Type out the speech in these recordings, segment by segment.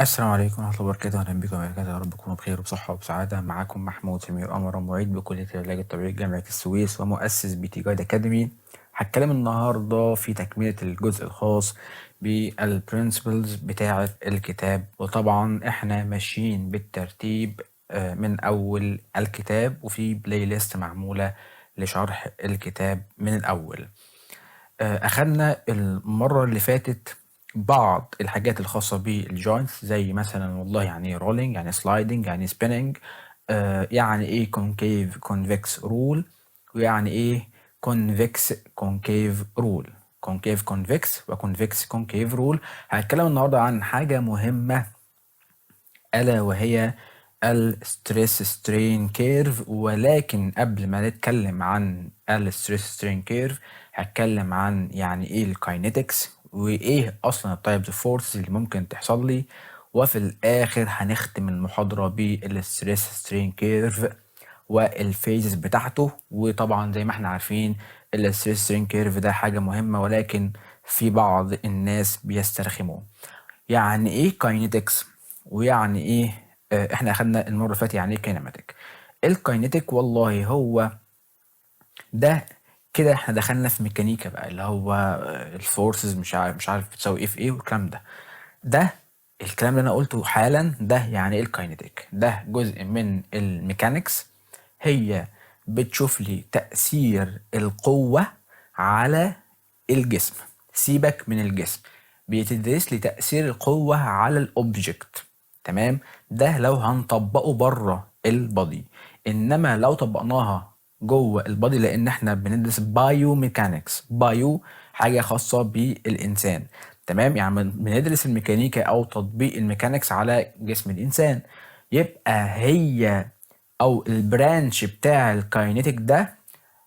السلام عليكم ورحمة الله وبركاته، أهلا بكم وبركاته، يا رب تكونوا بخير وبصحة وبسعادة. معاكم محمود سمير قمر، معيد بكلية العلاج الطبيعي جامعة السويس ومؤسس بي تي جايد أكاديمي. هتكلم النهاردة في تكملة الجزء الخاص بالبرنسبلز بتاعة الكتاب، وطبعا احنا ماشيين بالترتيب من أول الكتاب، وفي بلاي ليست معمولة لشرح الكتاب من الأول. أخدنا المرة اللي فاتت بعض الحاجات الخاصة بالجوينتس، زي مثلا والله يعني رولينج، يعني سلايدنج، يعني سبيننج، يعني ايه كونكيف كونفكس رول، ويعني ايه كونفكس كونكيف رول، كونكيف كونفكس وكونفكس كونكيف رول. هنتكلم النهارده عن حاجة مهمة ألا وهي الستريس سترين كيرف. ولكن قبل ما نتكلم عن الستريس سترين كيرف هتكلم عن يعني ايه الكاينيتكس، وايه اصلا التايبز اوف فورس اللي ممكن تحصل لي، وفي الاخر هنختم المحاضرة بالستريس سترين كيرف والفيزز بتاعته. وطبعا زي ما احنا عارفين الستريس سترين كيرف ده حاجة مهمة، ولكن في بعض الناس بيسترخموه. يعني ايه كاينيتكس ويعني ايه احنا اخدنا المره اللي فاتت يعني ايه كينيماتيك. الكاينيتيك والله هو ده كده احنا دخلنا في ميكانيكا بقى، اللي هو الفورسز مش عارف بتساوي ايه في ايه والكلام ده. ده الكلام اللي انا قلته حالا ده يعني ايه الكاينيتيك. ده جزء من الميكانيكس، هي بتشوف لي تأثير القوة على الجسم. سيبك من الجسم، بتدرس لي تأثير القوة على الأوبجكت. تمام، ده لو هنطبقه بره البادي. انما لو طبقناها جوه البادي، لان احنا بندرس بايو ميكانكس، بايو حاجه خاصه بالانسان. تمام، يعني بندرس الميكانيكا او تطبيق الميكانكس على جسم الانسان. يبقى هي او البرانش بتاع الكاينيتيك ده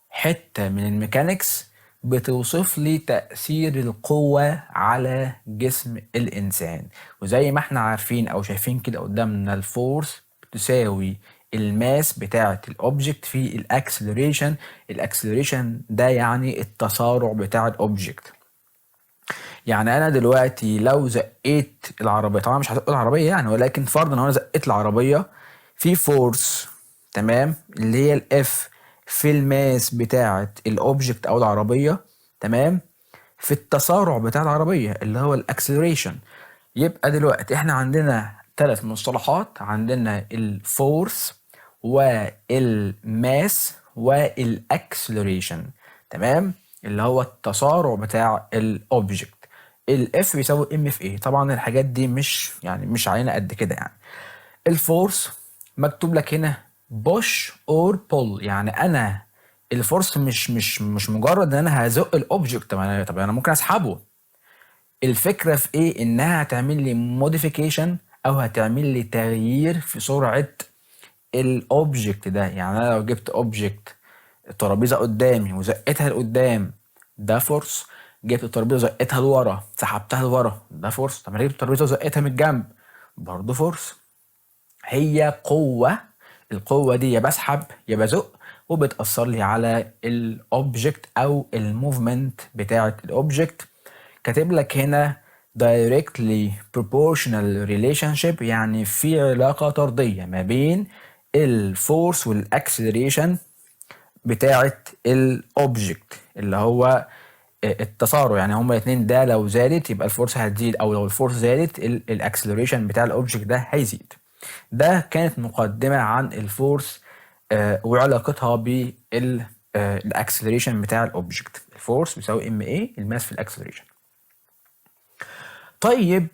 حتة من الميكانيكس بتوصف لي تأثير القوة على جسم الإنسان. وزي ما احنا عارفين أو شايفين كده قدامنا، الفورس بتساوي الماس بتاعة الأوبجكت في الأكسلريشن. الأكسلريشن ده يعني التسارع بتاع الأوبجكت. يعني أنا دلوقتي لو زقيت العربية، طبعا مش هزق العربية يعني، ولكن فرضا لو أنا زقيت العربية في فورس، تمام، اللي هي الاف في الماس بتاعه الاوبجكت او العربيه، تمام، في التسارع بتاع العربيه اللي هو الاكسلريشن. يبقى دلوقتي احنا عندنا ثلاث مصطلحات، عندنا الفورس والماس والاكسلريشن، تمام، اللي هو التسارع بتاع الاوبجكت. الاف بيساوي ام في ايه. طبعا الحاجات دي مش علينا قد كده يعني. الفورس مكتوب لك هنا بوش اور بول، يعني انا الفورس مش مجرد ان انا هزق الاوبجكت. طب انا ممكن اسحبه. الفكره في ايه؟ انها هتعمل لي موديفيكيشن او هتعمل لي تغيير في سرعه الاوبجكت ده. يعني انا لو جبت اوبجكت، الترابيزه قدامي وزقتها لقدام، ده فورس. جبت الترابيزه وزقتها لورا، سحبتها لورا، ده فورس. طب انا جبت الترابيزه وزقتها من الجنب، برضه فورس. هي قوة، القوة دي يا بسحب يا بزق، وبتأثر لي على الاوبجكت او الموفمنت بتاعة الاوبجكت. كاتب لك هنا directly proportional relationship، يعني في علاقة طردية ما بين الفورس والاكسلريشن بتاعة الاوبجكت، اللي هو التسارع. يعني هما الاثنين ده لو زادت يبقى الفورس هتزيد، او لو الفورس زادت الاكسلريشن بتاع الاوبجكت ده هيزيد. ده كانت مقدمة عن الفورس وعلاقتها بالاكسلريشن بتاع الاوبجكت. الفورس بيساوي ام ايه، الماس في الاكسلريشن. طيب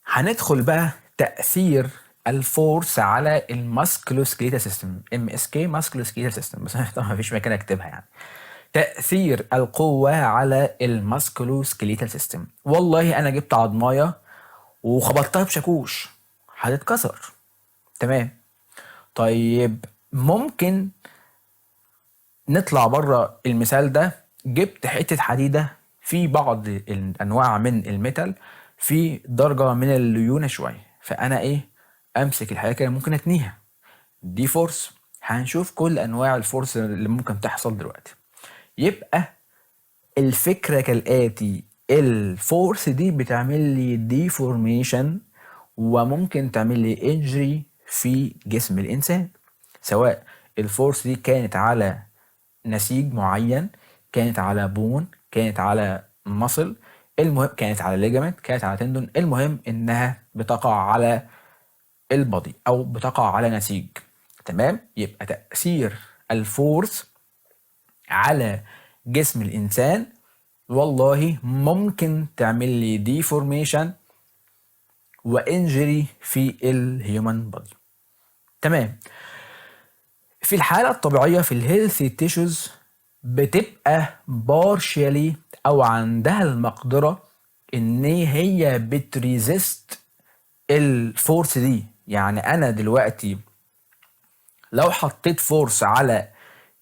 هندخل بقى تأثير الفورس على الماسكلوسكليتال سيستم، ام اس كي ماسكلوسكليتال سيستم، بس طبعا مفيش مكان اكتبها يعني. تأثير القوة على الماسكلوسكليتال سيستم. والله انا جبت عضماية وخبطتها بشاكوش، هتتكسر، تمام. طيب ممكن نطلع بره المثال ده. جبت حتة حديدة في بعض الأنواع من الميتال في درجة من الليونة شوية، فأنا إيه، أمسك الحاجة كده ممكن أتنيها، دي فورس. هنشوف كل أنواع الفورس اللي ممكن تحصل دلوقتي. يبقى الفكرة كالآتي، الفورس دي بتعمل لي ديفورميشن وممكن تعمل لي انجري في جسم الانسان، سواء الفورس دي كانت على نسيج معين، كانت على بون، كانت على مصل، المهم كانت على ليجامنت، كانت على تندون، المهم انها بتقع على البادي او بتقع على نسيج. تمام، يبقى تأثير الفورس على جسم الانسان والله ممكن تعمل لي ديفورميشن وانجري في الهيومن بادي. تمام. في الحالة الطبيعية في الهيلثي تيشوز بتبقى بارشالي او عندها المقدرة ان هي بتريزست الفورس دي. يعني انا دلوقتي لو حطيت فورس على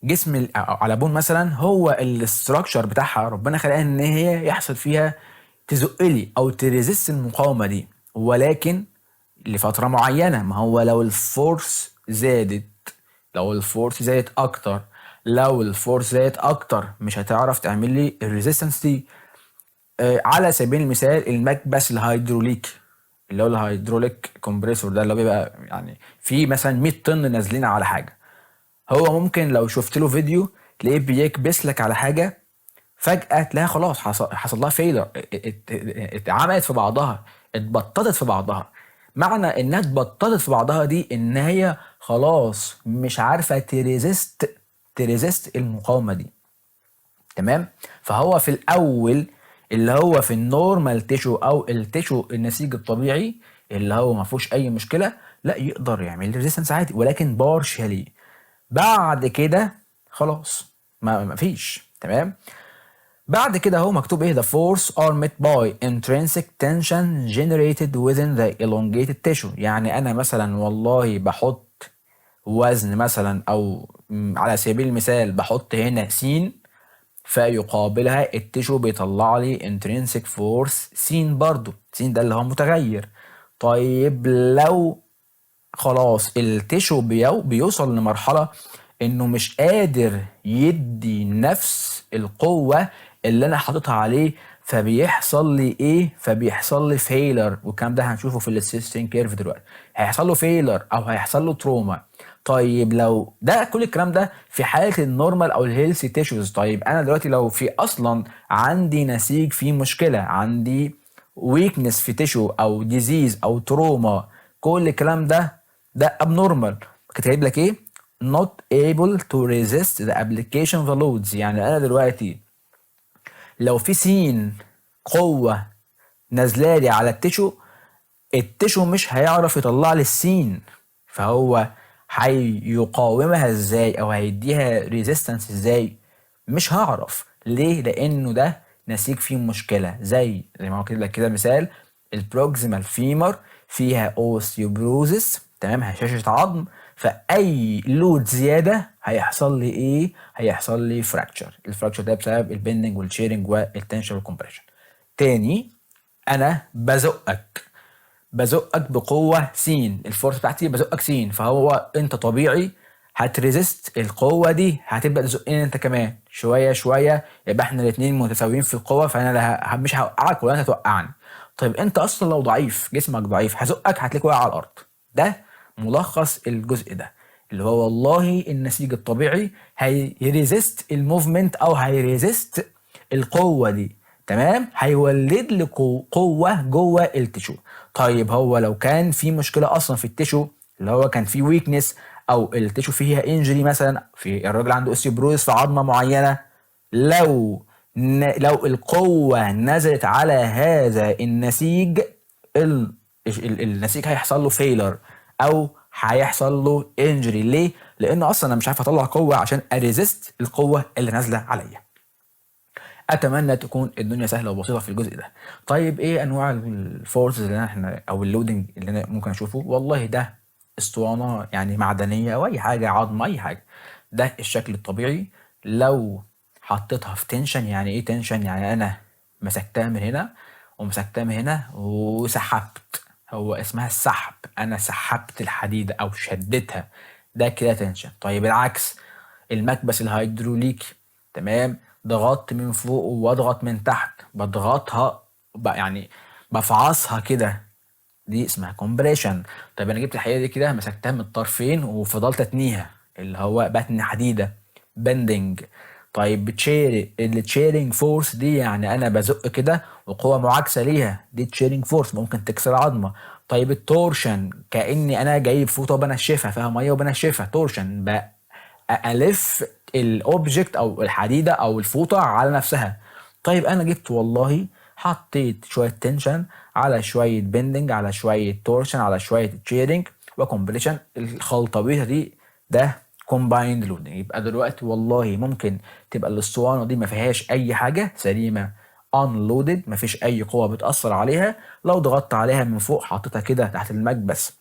جسم أو على بون مثلا، هو الاستراكشر بتاعها ربنا خلقها ان هي يحصل فيها تزقلي او تريزست المقاومة دي، ولكن لفترة معينة. ما هو لو الفورس زادت، لو الفورس زادت اكتر، لو الفورس زادت اكتر مش هتعرف تعمل لي الريزيستنس دي. على سبيل المثال المكبس الهيدروليكي، اللي هو الهيدروليك كومبريسور ده، اللي هو بيبقى يعني في مثلا 100 طن نازلين على حاجه، هو ممكن لو شفت له فيديو تلاقيه بيكبس لك على حاجه، فجاه تلاقيها خلاص حصل لها فيلر، اتعملت في بعضها، اتبططت في بعضها. معنى انها اتبططت في بعضها دي ان هي خلاص مش عارفه تريزست المقاومه دي. تمام. فهو في الاول اللي هو في النورمال تيشو او التيشو النسيج الطبيعي اللي هو ما فيهوش اي مشكله، لا يقدر يعمل ريزيستنس عادي، ولكن بارشالي. بعد كده خلاص ما فيش. تمام. بعد كده هو مكتوب ايه؟ the force are met by intrinsic tension generated within the elongated tissue. يعني انا مثلا والله بحط وزن مثلا، او على سبيل المثال بحط هنا س، فيقابلها التيشو بيطلع لي intrinsic force س برضو، س ده اللي هو متغير. طيب لو خلاص التيشو بيوصل لمرحلة انه مش قادر يدي نفس القوة اللي انا حاططها عليه، فبيحصل لي ايه؟ فبيحصل لي فيلر، والكلام ده هنشوفه في السيستين كيرف دلوقتي. هيحصل له فيلر او هيحصل له تروما. طيب لو ده كل الكلام ده في حاله النورمال او الهيلثي تيشوز، طيب انا دلوقتي لو في اصلا عندي نسيج فيه مشكله، عندي ويكنس في تيشو او ديزيز او تروما، كل الكلام ده ابنورمال. كاتب لك ايه؟ not able to resist the application of the loads. يعني انا دلوقتي لو في سين قوه نازلالي على التيشو مش هيعرف يطلع لي السين، فهو هيقاومها ازاي او هيديها ريزيستنس ازاي؟ مش هعرف. ليه؟ لانه ده نسيج فيه مشكله، زي ما هو كده كده مثال البروكسيمال فيمر فيها اوستيوبروزس، تمام، هشاشه عظم، فاي لود زياده هيحصل لي ايه؟ هيحصل لي فراكتشر. الفراكتشر ده بسبب البندنج والشيرنج والتنشن والكمبريشن. تاني، انا بزقك بقوه س، الفورس بتاعتي بزقك س، فهو انت طبيعي هتريزست القوه دي، هتبدا تزقني انت كمان شويه شويه، يبقى احنا الاثنين متساويين في القوه، فانا مش هوقعك ولا انت توقعني. طيب انت اصلا لو ضعيف، جسمك ضعيف، هزقك هتلاقيك واقع على الارض. ده ملخص الجزء ده، اللي هو والله النسيج الطبيعي هيريزست الموفمنت او هيريزست القوه دي. تمام، هيولد لي قوه جوه التشو. طيب هو لو كان في مشكله اصلا في التشو، اللي هو كان في ويكنس او التشو فيها انجري، مثلا في الراجل عنده اوستيوبروز في عظمه معينه، لو القوه نزلت على هذا النسيج، النسيج هيحصل له فيلر او هيحصل له انجري. ليه؟ لان اصلا انا مش عارف اطلع قوه عشان اريزست القوه اللي نازله عليا. اتمنى تكون الدنيا سهله وبسيطه في الجزء ده. طيب ايه انواع الفورسز اللي احنا او اللودنج اللي انا ممكن اشوفه؟ والله ده اسطوانه يعني معدنيه او اي حاجه، عظم، اي حاجه، ده الشكل الطبيعي. لو حطيتها في تنشن، يعني ايه تنشن؟ يعني انا مسكتها من هنا ومسكتها من هنا وسحبت، هو اسمها السحب، انا سحبت الحديده او شدتها، ده كده تنشن. طيب العكس، المكبس الهيدروليكي، تمام، ضغطت من فوق واضغط من تحت، بضغطها يعني بفعصها كده، دي اسمها كومبريشن. طيب انا جبت الحديده دي كده مسكتها من الطرفين وفضلت اتنيها اللي هو بتني حديده بندنج. طيب التشيرنج فورس دي يعني انا بزق كده وقوه معاكسه ليها، دي تشيرنج فورس ممكن تكسر عظمه. طيب التورشن كاني انا جايب فوطه وبنشفها فيها ميه وبنشفها، تورشن الف الاوبجكت او الحديده او الفوطه على نفسها. طيب انا جبت والله حطيت شويه تنشن على شويه بندنج على شويه تورشن على شويه تشيرنج وكومبريشن، الخلطبيطه دي ده كومبايند لودنج. يبقى دلوقتي والله ممكن تبقى الاسطوانه دي ما فيهاش اي حاجه، سليمه unloaded، ما فيش اي قوه بتاثر عليها. لو ضغطت عليها من فوق حطيتها كده تحت المكبس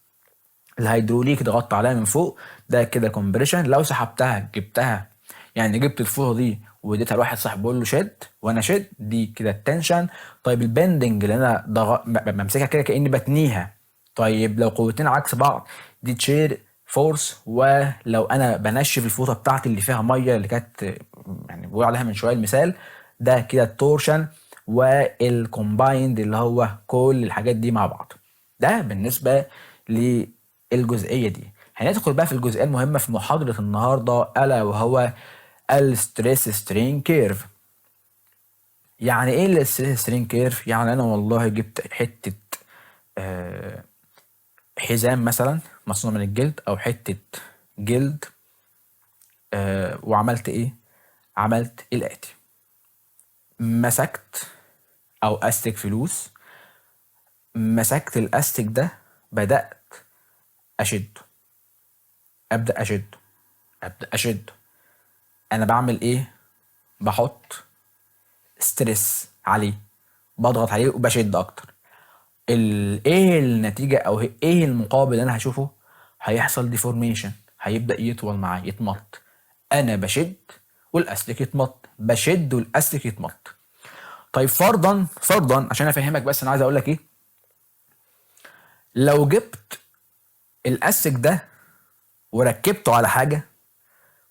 الهيدروليك ضغطت عليها من فوق، ده كده كومبريشن. لو سحبتها جبتها يعني جبت الفوطه دي واديتها لواحد صاحبي بقول له شد وانا شد، دي كده التنشن. طيب البندنج اللي انا بمسكها كده كاني بتنيها، طيب لو قوتين عكس بعض دي تشير فورس. ولو انا بنشف الفوطه بتاعتي اللي فيها ميه اللي كانت يعني بقول عليها من شويه المثال، ده كده التورشن والكومبايند اللي هو كل الحاجات دي مع بعض. ده بالنسبه للجزئيه دي. هندخل بقى في الجزئيه المهمه في محاضره النهارده الا وهو الستريس سترين كيرف. يعني ايه الستريس سترين كيرف؟ يعني انا والله جبت حته حزام مثلا مصنوع من الجلد او حته جلد وعملت ايه؟ عملت الاتي: مسكت او استك فلوس، مسكت الاستك ده بدات اشده، ابدا اشده ابدا اشده. انا بعمل ايه؟ بحط ستريس عليه، بضغط عليه وبشد اكتر. ايه النتيجه او ايه المقابل اللي انا هشوفه؟ هيحصل ديفورميشن، هيبدا يطول معايا يتمط. انا بشد والاستك يتمط، بشد والاستك يتمط. طيب فرضا عشان افهمك بس انا عايز اقول لك ايه، لو جبت الاستك ده وركبته على حاجه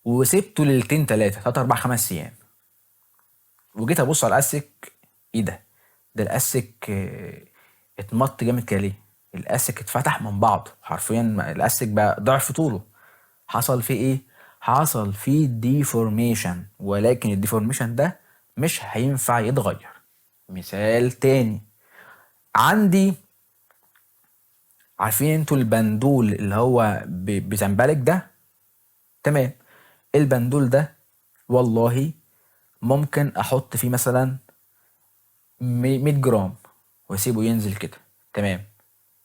وسبته ليلتين 3 4 5 ايام وجيت ابص على الاستك، ايه ده الاستك اتمط جامد كده ليه؟ الاستك اتفتح من بعضه حرفيا، الاستك بقى ضعف طوله. حصل فيه ايه؟ حصل فيه ديفورميشن، ولكن الديفورميشن ده مش هينفع يتغير. مثال تاني، عندي عارفين انتوا البندول اللي هو بزنبلك ده؟ تمام. البندول ده والله ممكن احط فيه مثلا 100 جرام واسيبه ينزل كده، تمام.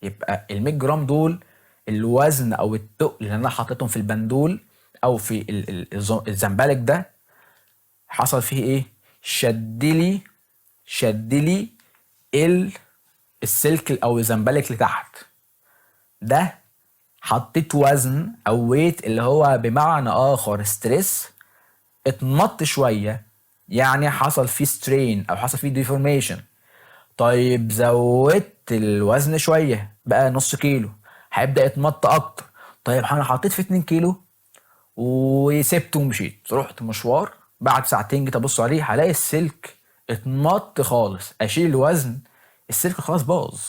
يبقى ال 100 جرام دول الوزن او التقل اللي انا حطيتهم في البندول او في الزنبلك ده، حصل فيه ايه؟ شدلي السلك او الزنبلك لتحت. ده حطيت وزن او ويت اللي هو بمعنى اخر ستريس، اتمط شويه يعني حصل فيه سترين او حصل فيه ديفورميشن. طيب زودت الوزن شويه بقى نص كيلو، هيبدا يتمط اكتر. طيب انا حطيت في 2 كيلو وسبته ومشيت، رحت مشوار بعد ساعتين جيت ابص عليه هلاقي السلك اتمط خالص، اشيل الوزن السلك خلاص باظ.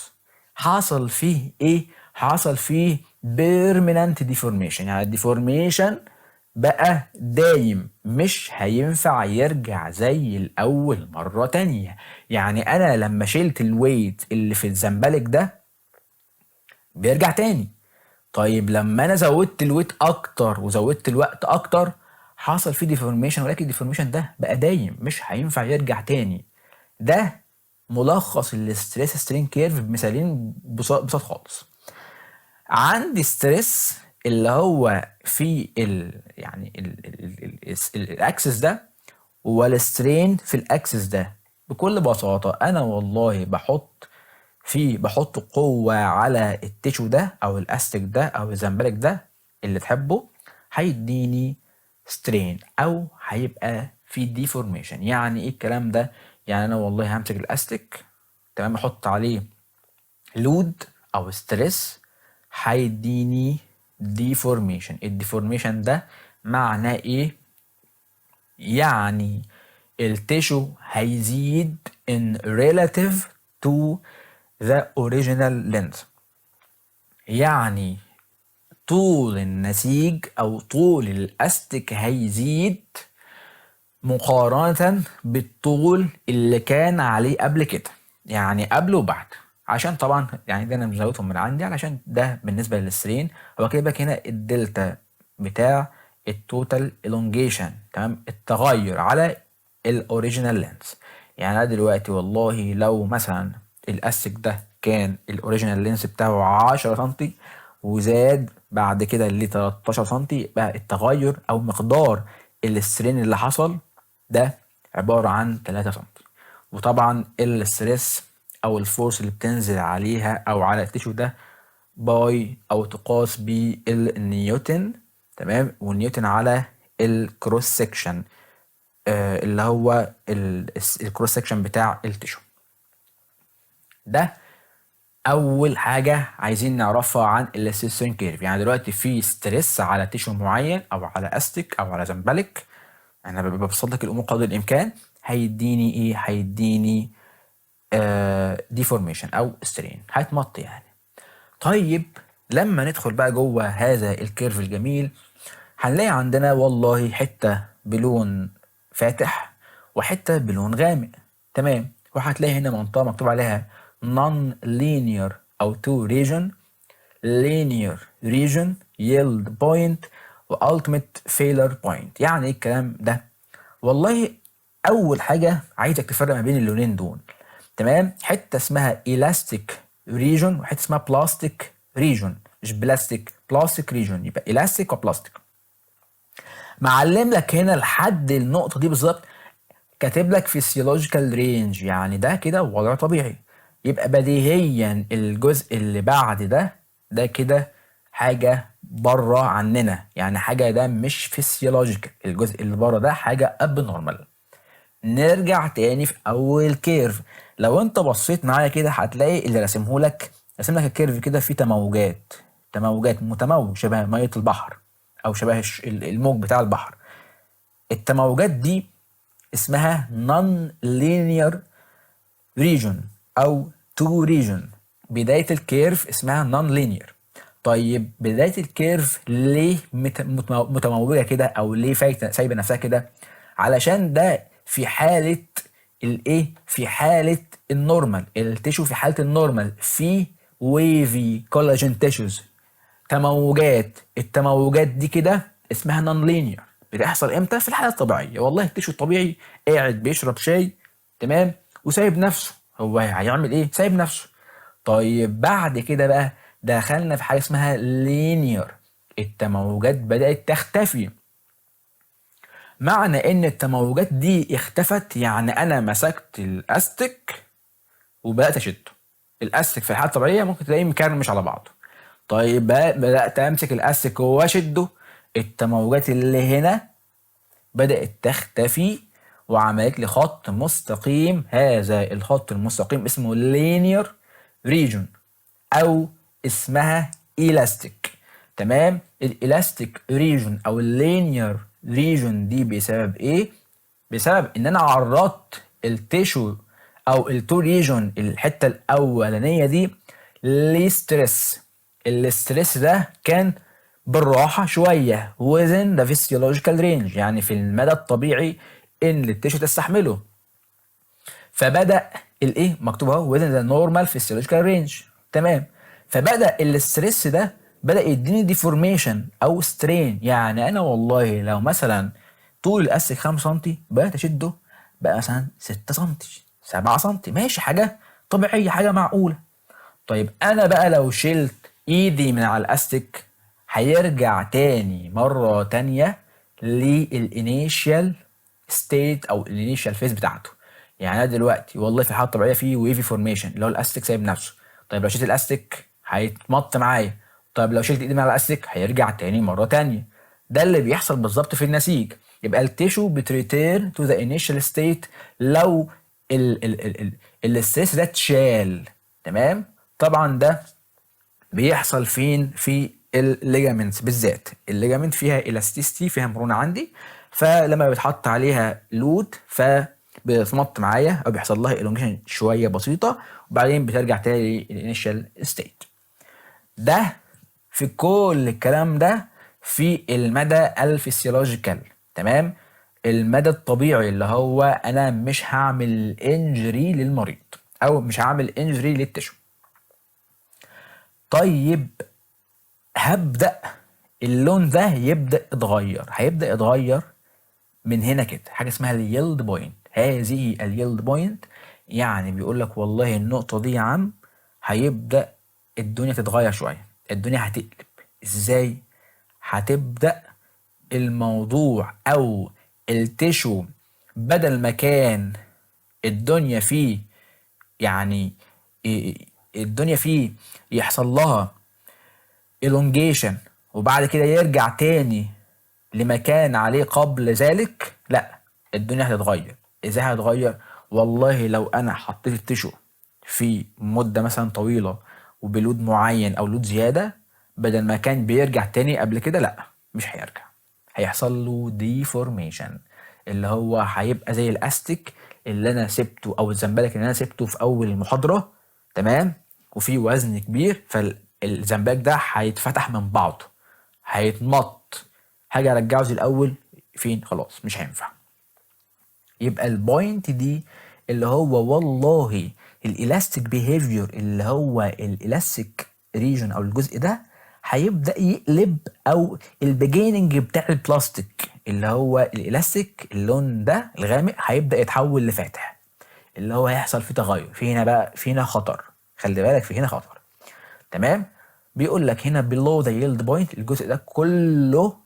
حصل فيه ايه؟ حصل فيه بيرمننت ديفورميشن، يعني الديفورميشن بقى دايم، مش هينفع يرجع زي الاول مرة تانية. يعني انا لما شلت الويت اللي في الزنبلك ده بيرجع تاني. طيب لما انا زودت الويت اكتر وزودت الوقت اكتر حصل فيه ديفورميشن، ولكن الديفورميشن ده بقى دايم مش هينفع يرجع تاني. ده ملخص الستريس سترين كيرف بمثالين بساط خالص. عندي ستريس اللي هو في يعني الاكسس ده والسترين في الاكسس ده. بكل بساطة انا والله بحط قوة على التيشو ده او الاستك ده او الزنبلك ده اللي تحبه، هيديني سترين او هيبقى في ديفورميشن. يعني ايه الكلام ده؟ يعني انا والله همسك الاستك تمام احط عليه لود او ستريس هيديني ديفورميشن. الديفورميشن ده معناه ايه؟ يعني التيشو هيزيد in relative to the original length. يعني طول النسيج او طول الاستك هيزيد مقارنة بالطول اللي كان عليه قبل كده، يعني قبل وبعد. عشان طبعا يعني ده انا مزودهم من عندي علشان ده بالنسبة للسرين. هو كده هنا الدلتا بتاع التوتال elongation، تمام، التغير على الاوريجينال لينس. يعني انا دلوقتي والله لو مثلا الاستك ده كان الاوريجينال لينس بتاعه 10 سنتي وزاد بعد كده ل 13 سنتي، بقى التغير او مقدار السترين اللي حصل ده عبارة عن 3 سنتي. وطبعا الستريس او الفورس اللي بتنزل عليها او على التيشو ده باي او تقاس بالنيوتن، تمام، والنيوتن على الكروس سكشن، اللي هو الكروس سكشن بتاع التيشو ده. اول حاجه عايزين نعرفها عن الاسترين كيرف. يعني دلوقتي في ستريس على تيشو معين او على استك او على زمبلك، انا ببسط لك الامور قدر الامكان، هيديني ايه؟ هيديني ديفورميشن او سترين، هيتمط يعني. طيب لما ندخل بقى جوه هذا الكيرف الجميل، هنلاقي عندنا والله حته بلون فاتح وحته بلون غامق، تمام، وهتلاقي هنا منطقه مكتوب عليها non linear او two region، linear region، yield point، و ultimate failure point. يعني ايه الكلام ده؟ والله اول حاجه عايزك تفرق ما بين اللونين دول، تمام، حته اسمها elastic region وحته اسمها plastic region، مش بلاستيك، plastic region، يبقى elastic وبلاستيك. معلم لك هنا لحد النقطه دي بالظبط، كاتب لك physiological range، يعني ده كده وضع طبيعي. يبقى بديهيا الجزء اللي بعد ده كده حاجه بره عننا، يعني حاجه ده مش فيسيولوجيكال، الجزء اللي بره ده حاجه abnormal. نرجع تاني في اول كيرف، لو انت بصيت معايا كده هتلاقي اللي راسمه لك، راسم لك الكيرف كده فيه تموجات، متموج شبه ميه البحر او شبه الموج بتاع البحر. التموجات دي اسمها non linear region او two region. بداية الكيرف اسمها non linear. طيب بداية الكيرف ليه متموجة كده او ليه سايبة نفسها كده؟ علشان ده في حالة الايه؟ في حالة النورمال، التيشو في حالة النورمال في ويفي كولاجين تيشوز، تموجات. التموجات دي كده اسمها نون لينير. بتحصل امتى؟ في الحاله الطبيعيه. والله التيشو الطبيعي قاعد بيشرب شاي، تمام، وسايب نفسه، هو هيعمل ايه؟ سايب نفسه. طيب بعد كده بقى دخلنا في حاجه اسمها لينير، التموجات بدات تختفي. معنى ان التموجات دي اختفت يعني انا مسكت الاستك وبدات اشده. الاستك في الحاله الطبيعيه ممكن تلاقيه مكرمش على بعضه. طيب بدات امسك الاستك واشده، التموجات اللي هنا بدات تختفي وعملت لي خط مستقيم. هذا الخط المستقيم اسمه linear region او اسمها elastic، تمام. الالاستيك ريجون او اللينير ريجون دي بسبب ايه؟ بسبب ان انا عرضت التيشو او التو ريجون، الحته الاولانيه دي، لستريس. الاستريس ده كان بالراحه شويه within the physiological range، يعني في المدى الطبيعي ان التيشو تستحمله. فبدا الايه مكتوب اهو within the normal physiological range، تمام. فبدا الاستريس ده بدا يديني ديفورميشن او سترين. يعني انا والله لو مثلا طول الاستك 5 سم بدات اشده بقى مثلا 6 سم 7 سم، ماشي، حاجه طبيعيه، حاجه معقوله. طيب انا بقى لو شلت ايدي من على الاستك هيرجع تاني مره تانيه للانيشال ستيت او الانيشال فيز بتاعته. يعني انا دلوقتي والله في الحاله الطبيعيه في ويفي فورميشن اللي هو الاستك سايب نفسه. طيب لو شلت الاستك هيتمط معايا. طيب لو شلت ايدي من على الاستك هيرجع تاني مره تانيه. ده اللي بيحصل بالظبط في النسيج. يبقى التيشو بتريتيرن تو ذا انيشال ستيت لو الستريس ده اتشال، تمام. طبعا ده بيحصل فين؟ في الليجامنتس بالذات. الليجامنت فيها الاستيستي، فيها مرونه عندي، فلما بيتحط عليها لود فبتمط معايا او بيحصل لها الونجيشن شويه بسيطه، وبعدين بترجع تاني للانيشال ستيت. ده في كل الكلام ده في المدى الفسيولوجيكال، تمام، المدى الطبيعي اللي هو انا مش هعمل انجري للمريض او مش هعمل انجري للتشو. طيب هبدأ اللون ده يبدأ يتغير، هيبدأ يتغير من هنا كده، حاجة اسمها اليلد بوينت. هذه اليلد بوينت يعني بيقول لك والله النقطة دي يا عم هيبدأ الدنيا تتغير شوية، الدنيا هتقلب. ازاي؟ هتبدأ الموضوع او التشو بدل ما كان الدنيا فيه يعني الدنيا فيه يحصل لها elongation وبعد كده يرجع تاني لمكان عليه قبل ذلك، لا، الدنيا هتتغير. ازاي هتتغير؟ والله لو انا حطيت التشو في مدة مثلا طويلة وبلود معين او لود زيادة، بدل ما كان بيرجع تاني قبل كده، لا، مش هيرجع، هيحصل له ديفورميشن، اللي هو هيبقى زي الاستيك اللي انا سبته او الزنبلك اللي انا سبته في اول المحاضرة، تمام، وفي وزن كبير، فالزنبلك ده هيتفتح من بعضه، هيتمط، حاجة ارجعه زي الاول، فين؟ خلاص مش هينفع. يبقى البوينت دي اللي هو والله الالاستيك بيهيفير اللي هو الالاستيك ريجن او الجزء ده هيبدا يقلب، او البيجيننج بتاع البلاستيك اللي هو الالاستيك اللون ده الغامق هيبدا يتحول لفاتح، اللي هو هيحصل فيه تغير. في هنا بقى، في هنا خطر، خلي بالك، في هنا خطر، تمام. بيقول لك هنا below the yield point الجزء ده كله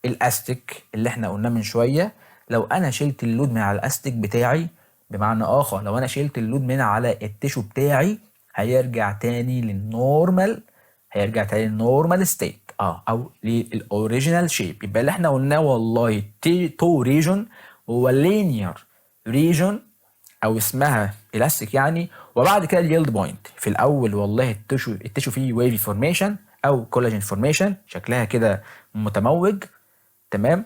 الاستيك اللي احنا قلناه من شويه. لو انا شلت اللود من على الاستيك بتاعي، بمعنى اخر لو انا شلت اللود من على التيشو بتاعي، هيرجع تاني للنورمال، هيرجع تاني للنورمال ستيت او للاوريجينال شيب. يبقى اللي احنا قلناه والله تو ريجون هو لينير ريجون او اسمها الاستيك يعني، وبعد كده اليلد بوينت. في الاول والله التشو فيه ويفي فورميشن او كولاجين فورميشن، شكلها كده متموج، تمام،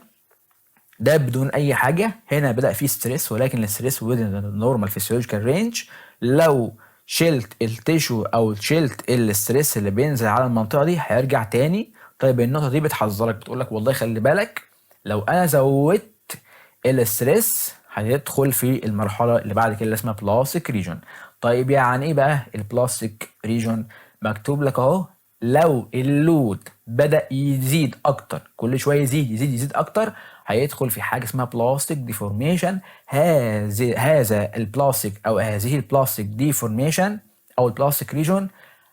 ده بدون اي حاجه. هنا بدا فيه ستريس، ولكن الستريس within النورمال فيسيولوجيكال رينج. لو شلت التيشو او شلت الستريس اللي بينزل على المنطقه دي هيرجع تاني. طيب النقطه دي بتحذرك، بتقول لك والله خلي بالك لو انا زودت الستريس هيدخل في المرحله اللي بعد كده اللي اسمها بلاستيك ريجون. طيب يعني ايه بقى البلاستيك ريجون؟ مكتوب لك اهو، لو اللود بدأ يزيد اكتر، كل شويه يزيد يزيد يزيد اكتر، هيدخل في حاجه اسمها بلاستيك ديفورميشن. هذا البلاستيك او هذه البلاستيك ديفورميشن او البلاستيك ريجون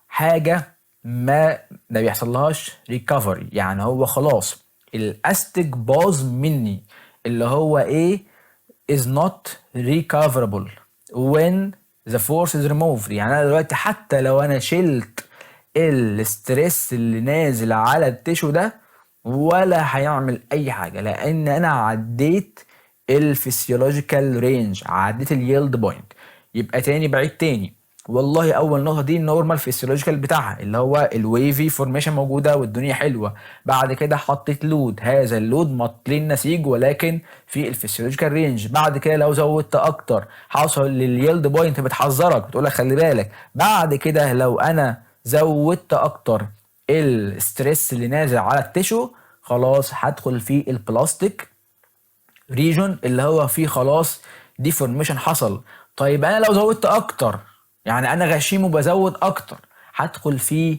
حاجه ما بيحصلهاش ريكفري، يعني هو خلاص الاستيك باظ مني، اللي هو ايه is not recoverable when the force is removed. يعني انا دلوقتي حتى لو انا شلت الستريس اللي نازل على التيشو ده ولا هيعمل اي حاجه، لان انا عديت الفسيولوجيكال رينج، عديت اليلد بوينت. يبقى تاني بعيد تاني، والله اول نقطه دي النورمال فيسيولوجيكال بتاعها اللي هو الويفي فورميشن موجوده والدنيا حلوه. بعد كده حطيت لود، هذا اللود مط لي النسيج ولكن في الفسيولوجيكال رينج. بعد كده لو زودت اكتر حصل لليلد بوينت، بتحذرك بتقول لك خلي بالك. بعد كده لو انا زودت اكتر الستريس اللي نازل على التيشو، خلاص هدخل في البلاستيك ريجون اللي هو فيه خلاص ديفورميشن حصل. طيب انا لو زودت اكتر، يعني انا غشيم وبزود اكتر، هدخل في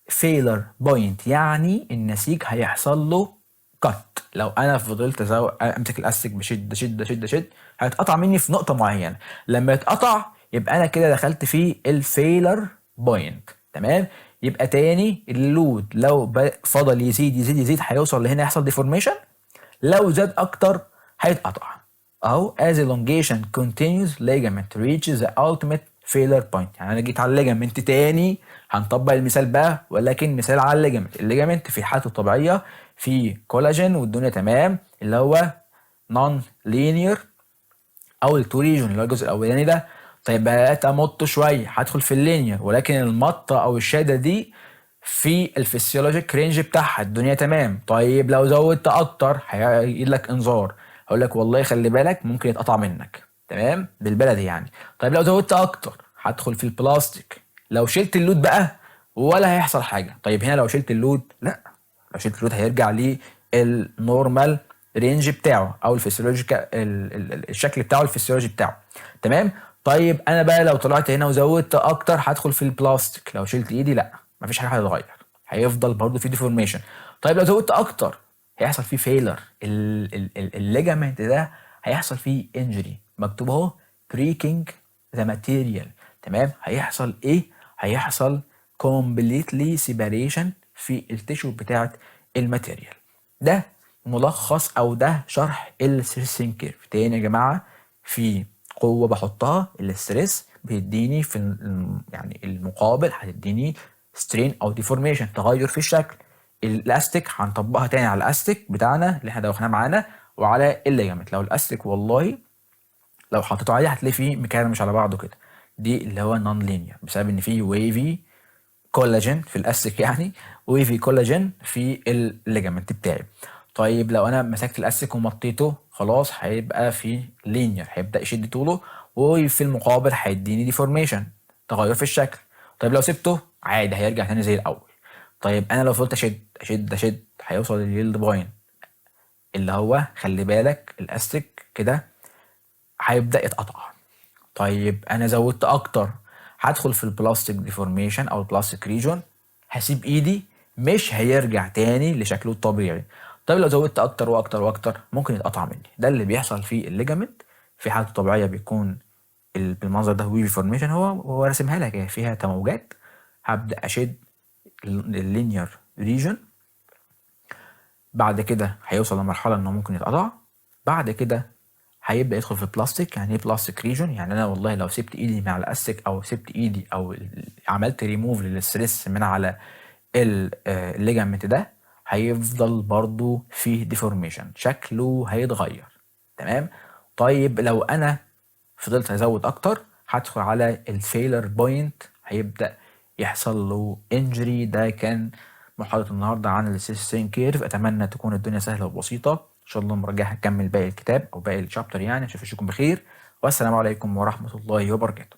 فيلر بوينت، يعني النسيج هيحصل له كت. لو انا فضلت امسك الاستيك بشد شد شد شد، هيتقطع مني في نقطه معينه. لما يتقطع يبقى انا كده دخلت في الفيلر بوينت، تمام. يبقى تاني اللود لو فضل يزيد يزيد يزيد هيوصل لهنا يحصل ديفورميشن، لو زاد اكتر هيتقطع اهو. as elongation continues ligament reaches the ultimate failure point. يعني انا جيت على الليجامنت تاني، هنطبق المثال بقى ولكن مثال على الليجامنت. الليجامنت في حالته الطبيعيه في كولاجين والدنيا تمام، اللي هو نون لينير او التو ريجون اللي هو الجزء الاولاني ده. طيب بقيت امط شويه هدخل في اللينير، ولكن المطه او الشاده دي في الفسيولوجيك رينج بتاعها الدنيا تمام. طيب لو زودت اكتر هيجي لك انذار، هقول لك والله خلي بالك ممكن يتقطع منك، تمام، بالبلدي يعني. طيب لو زودت اكتر هدخل في البلاستيك. لو شلت اللود بقى، ولا هيحصل حاجه. طيب هنا لو شلت اللود، لا، لو شلت اللود هيرجع للنورمال رينج بتاعه او الفسيولوجيكال الشكل بتاعه الفسيولوجي بتاعه. تمام. طيب انا بقى لو طلعت هنا وزودت اكتر هدخل في البلاستيك. لو شلت ايدي لا، مفيش حاجه هتتغير، هيفضل برضو في ديفورميشن. طيب لو زودت اكتر هيحصل فيه فيلر، الليجامنت ده هيحصل فيه انجري، مكتوب اهو بريكنج ذا ماتيريال. تمام. هيحصل ايه؟ هيحصل completely separation في التيشو بتاعت الماتيريال. ده ملخص او ده شرح الستريسنج كيرف. تاني يا جماعه، في قوه بحطها، الاستريس بيديني في يعني المقابل هتديني سترين او ديفورميشن، تغير في الشكل. الاستيك هنطبقها تاني على الاستيك بتاعنا اللي احنا دوخناه معانا وعلى الليجامنت. لو الاستيك والله لو حطيته عليه هتلاقي فيه مكرمش على بعضه كده، دي اللي هو نون لينير بسبب ان فيه ويفي كولاجين في الاستيك يعني، ويفي كولاجين في الليجامنت بتاعي. طيب لو انا مسكت الاستيك ومطيته خلاص هيبقى في لينير، هيبدا يشد طوله، وفي المقابل هيديني ديفورميشن، تغير في الشكل. طيب لو سبته عادي هيرجع تاني زي الاول. طيب انا لو فضلت اشد هيوصل لليلد بوينت اللي هو خلي بالك الاستيك كده هيبدا يتقطع. طيب انا زودت اكتر هدخل في البلاستيك ديفورميشن او البلاستيك ريجون، هسيب ايدي مش هيرجع تاني لشكله الطبيعي. طيب لو زودت اكتر واكتر واكتر ممكن يتقطع مني. ده اللي بيحصل في الليجامنت. في حالته الطبيعيه بيكون بالمنظر ده ويفي فورميشن، هو راسمها لك هي فيها تموجات. هبدا اشد اللينير ريجون، بعد كده هيوصل لمرحله انه ممكن يتقطع، بعد كده هيبدا يدخل في البلاستيك. يعني ايه بلاستيك ريجون؟ يعني انا والله لو سبت ايدي من على الاستيك او سبت ايدي او عملت ريموف للستريس من على الليجامنت ده، هيفضل برضو فيه ديفورميشن، شكله هيتغير. تمام. طيب لو انا فضلت ازود اكتر هدخل على الفيلر بوينت، هيبدا يحصل له انجري. ده كان محاضرة النهارده عن السيستين كيرف. اتمنى تكون الدنيا سهله وبسيطه. ان شاء الله المره هكمل باقي الكتاب او باقي الشابتر يعني. اشوفكم بخير، والسلام عليكم ورحمه الله وبركاته.